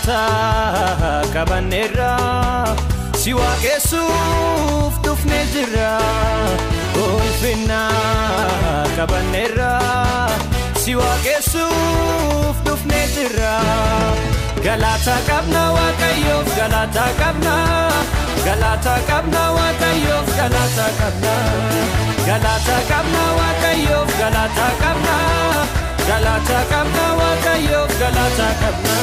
galata kabanera siwa kesuf tufne jira ulfina kabanera siwa kesuf tufne jira galata kabna wakayo galata kabna wakayo galata kabna wakayo galata kabna wakayo galata kabna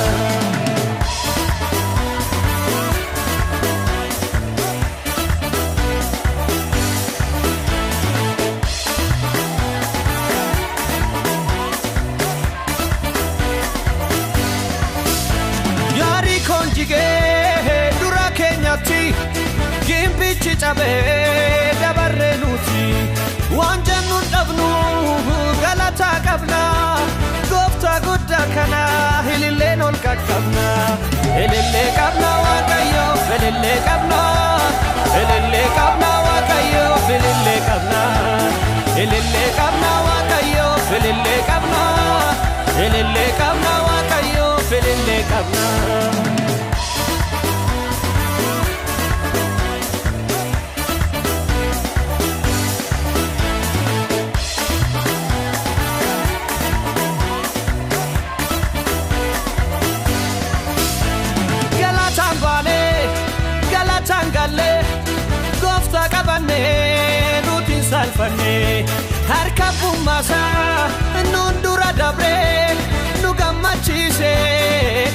yari konjige dura kenyati gimbichi chabe dabarrenuti wanjanu dabnu galata kabna gofta gudda kana hilile nol kakabna hilile kabna wakayo hilile kabna wakayo hilile kabna wakayo hilile kabna wakayo hilile kabna tangale gofta kabane nutin salfane harkabu masa nundura dabre nugamachise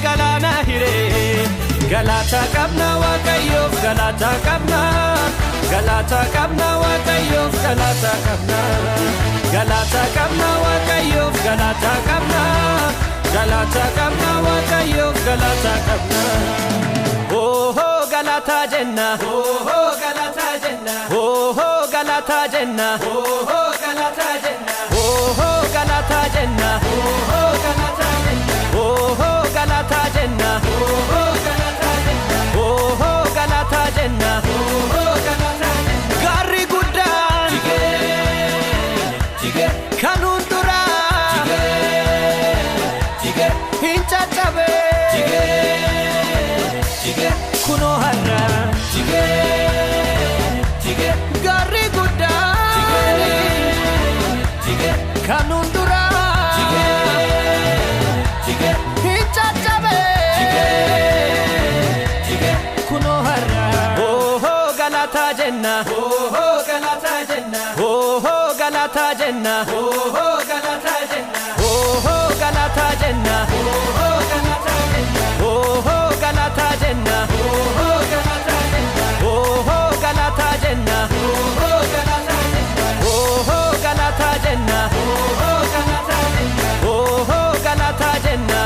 galana hire galata kabna wakayo galata kabna wakayo galata kabna wakayo galata kabna wakayo galata kabna oh galata jenna oh galata jenna oh galata jenna oh galata jenna oh galata jenna oh galata jenna oh galata jenna oh galata jenna oh galata jenna oh galata jenna gari gudda jige kanundura jige hincha chabe jige kuno harra jige gari gudda jige kanundura jige hincha chabe jige kuno harra oh galata jenna oh galata jenna oh galata jenna oh galata jenna oh galata jenna oh galata jenna oh galata jenna oh galata jenna